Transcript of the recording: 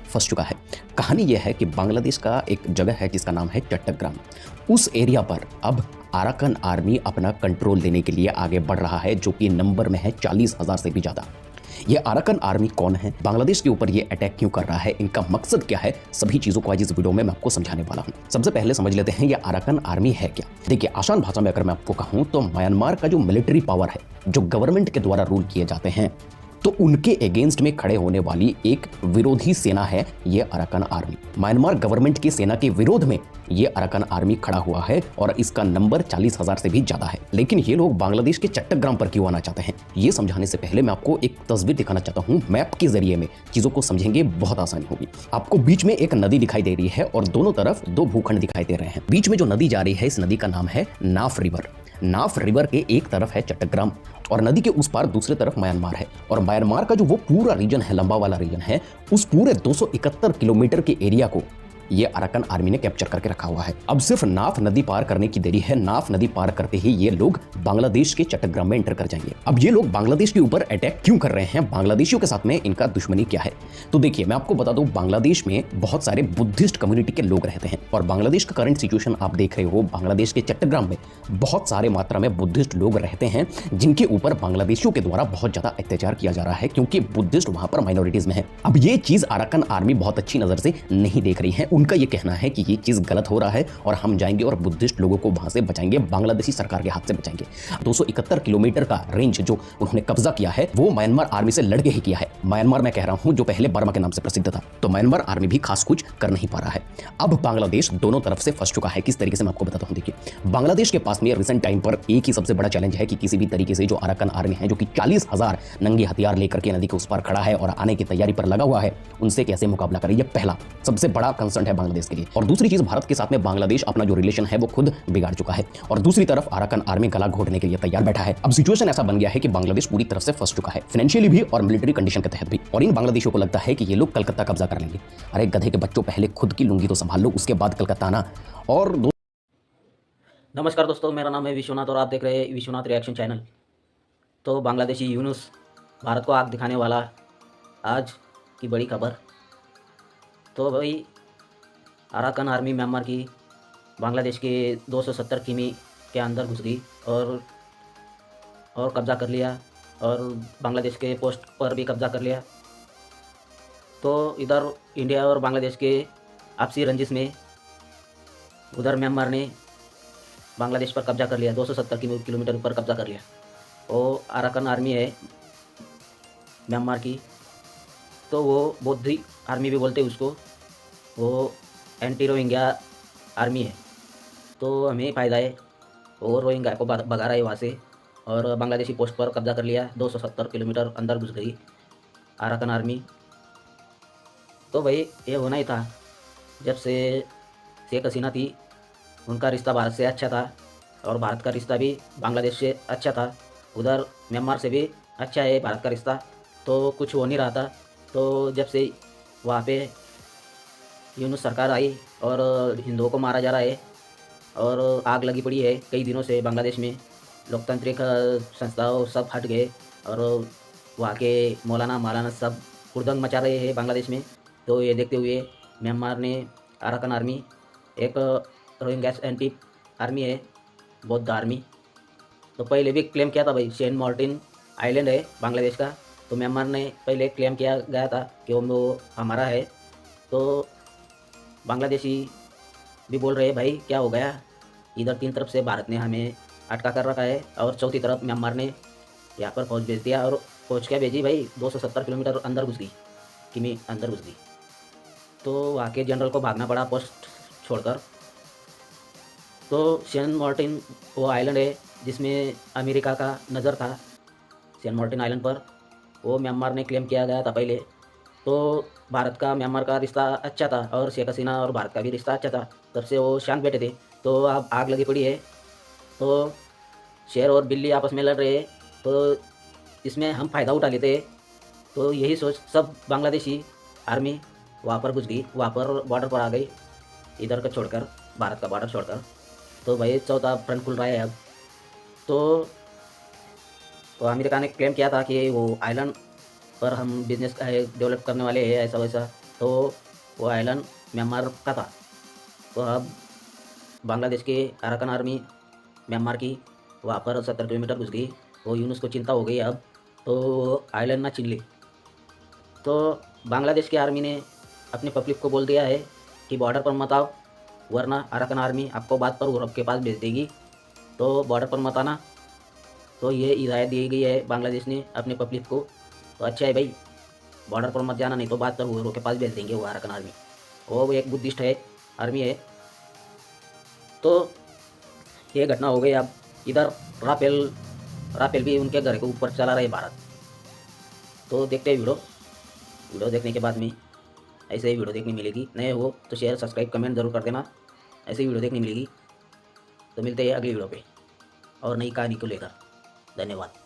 फंस चुका है। कहानी यह है कि बांग्लादेश का एक जगह है जिसका नाम है चट्टग्राम। उस एरिया पर अब अराकन आर्मी अपना कंट्रोल देने के लिए आगे बढ़ रहा है, जो कि नंबर में है 40,000 से भी ज़्यादा। ये अराकन आर्मी कौन है, बांग्लादेश के ऊपर ये अटैक क्यों कर रहा है, इनका मकसद क्या है, सभी चीज़ों को आज इस वीडियो में मैं आपको समझाने वाला हूँ। सबसे पहले समझ लेते हैं ये अराकन आर्मी है क्या। देखिए, आसान भाषा में अगर मैं आपको कहूँ तो म्यांमार का जो मिलिट्री पावर है, जो गवर्नमेंट के द्वारा रूल किए जाते हैं, तो उनके अगेंस्ट में खड़े होने वाली एक विरोधी सेना है ये अराकन आर्मी। म्यांमार गवर्नमेंट की सेना के विरोध में ये अराकन आर्मी खड़ा हुआ है और इसका नंबर 40,000 से भी ज्यादा है। लेकिन ये लोग बांग्लादेश के चट्टग्राम पर क्यों आना चाहते हैं, ये समझाने से पहले मैं आपको एक तस्वीर दिखाना चाहता हूँ। मैप के जरिए में चीजों को समझेंगे, बहुत आसानी होगी। आपको बीच में एक नदी दिखाई दे रही है और दोनों तरफ दो भूखंड दिखाई दे रहे हैं। बीच में जो नदी जा रही है, इस नदी का नाम है नाफ रिवर। नाफ रिवर के एक तरफ है चट्टग्राम और नदी के उस पार दूसरे तरफ म्यांमार है। और म्यांमार का जो वो पूरा रीजन है, लंबा वाला रीजन है, उस पूरे 271 किलोमीटर के एरिया को ये अराकन आर्मी ने कैप्चर करके रखा हुआ है। अब सिर्फ नाफ नदी पार करने की देरी है। नाफ नदी पार करते ही ये लोग बांग्लादेश के चट्टग्राम में एंटर कर जाएंगे। अब ये लोग बांग्लादेश के ऊपर अटैक क्यों कर रहे हैं, बांग्लादेशियों के साथ में इनका दुश्मनी क्या है, तो देखिए मैं आपको बता दूं, बांग्लादेश में बहुत सारे बुद्धिस्ट कम्युनिटी के लोग रहते हैं और बांग्लादेश का करंट सिचुएशन आप देख रहे हो। बांग्लादेश के चट्टग्राम में बहुत सारे मात्रा में बुद्धिस्ट लोग रहते हैं, जिनके ऊपर बांग्लादेशियों के द्वारा बहुत ज्यादा अत्याचार किया जा रहा है, क्योंकि बुद्धिस्ट वहां पर माइनॉरिटीज में है। अब ये चीज अराकन आर्मी बहुत अच्छी नजर से नहीं देख रही है। उनका ये कहना है कि ये चीज गलत हो रहा है और हम जाएंगे और बुद्धिस्ट लोगों को वहां से बचाएंगे, बांग्लादेशी सरकार के हाथ से बचाएंगे। 271 किलोमीटर का रेंज जो उन्होंने कब्जा किया है, वो म्यांमार आर्मी से लड़के ही किया है। म्यांमार मैं कह रहा हूं, जो पहले बर्मा के नाम से प्रसिद्ध था, तो म्यांमार आर्मी भी खास कुछ कर नहीं पा रहा है। अब बांग्लादेश दोनों तरफ से फंस चुका है। किस तरीके से मैं आपको बताता हूं। देखिए, बांग्लादेश के पास में रिसेंट टाइम पर एक ही सबसे बड़ा चैलेंज है कि किसी भी तरीके से जो अराकन आर्मी है, जो कि 40,000 नंगे हथियार लेकर के नदी के उस पार खड़ा है और आने की तैयारी पर लगा हुआ है, उनसे कैसे मुकाबला करें, यह पहला सबसे बड़ा कंसर्न है बांग्लादेश के लिए। और दूसरी चीज, भारत के साथ में बांग्लादेश अपना जो रिलेशन है वो खुद बिगाड़ चुका है और दूसरी तरफ अराकन आर्मी गला घोटने के लिए तैयार बैठा है। अब सिचुएशन ऐसा बन गया है कि बांग्लादेश पूरी तरह से फंस चुका है, फाइनेंशियली भी और मिलिट्री कंडीशन के तहत भी। और इन बांग्लादेशियों को लगता है कि ये लोग कलकत्ता कब्जा कर लेंगे। अरे गधे के बच्चों, पहले खुद की लुंगी तो संभाल लो, उसके बाद कलकत्ता आना। और नमस्कार दोस्तों, मेरा नाम है विश्वनाथ और आप देख रहे हैं विश्वनाथ रिएक्शन चैनल। तो बांग्लादेशी यूनुस भारत को आग दिखाने वाला, आज की बड़ी खबर। तो भाई, अराकन आर्मी म्यांमार की बांग्लादेश के 270 किमी के अंदर घुस गई और कब्ज़ा कर लिया और बांग्लादेश के पोस्ट पर भी कब्ज़ा कर लिया। तो इधर इंडिया और बांग्लादेश के आपसी रंजिश में उधर म्यांमार ने बांग्लादेश पर कब्जा कर लिया, 270 किलोमीटर पर कब्जा कर लिया। वो अराकन आर्मी है म्यांमार की, तो वो बौद्धिक आर्मी भी बोलते हैं उसको, वो एंटी रोहिंग्या आर्मी है। तो हमें फ़ायदा है, वो रोहिंग्या को भगा रहा है वहाँ से और बांग्लादेशी पोस्ट पर कब्जा कर लिया। 270 किलोमीटर अंदर घुस गई अराकन आर्मी। तो भाई, ये होना ही था। जब से शेख हसीना थी, उनका रिश्ता भारत से अच्छा था और भारत का रिश्ता भी बांग्लादेश से अच्छा था। उधर म्यांमार से भी अच्छा है भारत का रिश्ता, तो कुछ हो नहीं रहा था। तो जब से वहाँ पे यूनुस सरकार आई और हिंदुओं को मारा जा रहा है और आग लगी पड़ी है कई दिनों से बांग्लादेश में, लोकतांत्रिक संस्थाओं सब हट गए और वहाँ के मौलाना सब हुड़दंग मचा रहे हैं बांग्लादेश में। तो ये देखते हुए म्यांमार ने अराकन आर्मी, एक रोहिंग्या एंटी आर्मी है, बौद्ध आर्मी, तो पहले भी क्लेम किया था भाई, सेंट मार्टिन आइलैंड है बांग्लादेश का, तो म्यांमार ने पहले क्लेम किया गया था कि वो हमारा है। तो बांग्लादेशी भी बोल रहे हैं भाई क्या हो गया, इधर तीन तरफ से भारत ने हमें अटका कर रखा है और चौथी तरफ म्यांमार ने यहाँ पर फौज भेज दिया। और फौज क्या भेजी भाई, 270 किलोमीटर अंदर घुस गई, किमी अंदर घुस गई। तो वहाँ के जनरल को भागना पड़ा पोस्ट छोड़कर। तो सेंट मार्टिन वो आइलैंड है जिसमें अमेरिका का नज़र था, सेंट मार्टिन आइलैंड पर, वो म्यांमार ने क्लेम किया गया था पहले। तो भारत का म्यांमार का रिश्ता अच्छा था और शेख हसीना और भारत का भी रिश्ता अच्छा था, तब से वो शांत बैठे थे। तो अब आग लगी पड़ी है, तो शेर और बिल्ली आपस में लड़ रहे हैं, तो इसमें हम फ़ायदा उठा लेते हैं। तो यही सोच सब बांग्लादेशी आर्मी वहाँ पर घुस गई, वहाँ पर बॉर्डर पर आ गई, इधर का छोड़कर, भारत का बॉर्डर छोड़कर। तो भाई चौथा फ्रंट खुल रहा है अब। तो अमेरिका ने क्लेम किया था कि वो आइलैंड पर हम बिजनेस डेवलप करने वाले हैं, ऐसा वैसा। तो वो आइलैंड म्यांमार का था। तो अब बांग्लादेश के अराकान आर्मी म्यांमार की वहाँ पर 70 किलोमीटर घुस गई। वो यूनुस को चिंता हो गई अब तो आइलैंड ना छीन ले। तो बांग्लादेश की आर्मी ने अपनी पब्लिक को बोल दिया है कि बॉर्डर पर मत आओ, वरना अराकान आर्मी आपको बात पर यूरोप के पास भेज देगी। तो बॉर्डर पर मत आना। तो ये हिदायत दी गई है बांग्लादेश ने अपने पब्लिक को। तो अच्छा है भाई, बॉर्डर पर मत जाना, नहीं तो बात पर यूरोप के पास भेज देंगे वो अराकान आर्मी। वो एक बुद्धिस्ट है, आर्मी है। तो ये घटना हो गई। अब इधर राफेल राफेल भी उनके घर के ऊपर चला रहे भारत। तो देखते हैं वीडियो देखने के बाद में ऐसे ही वीडियो देखने मिलेगी। नए हो तो शेयर सब्सक्राइब कमेंट जरूर कर देना, ऐसे ही वीडियो देखने मिलेगी। तो मिलते हैं अगली वीडियो पे और नई कहानी को लेकर। धन्यवाद।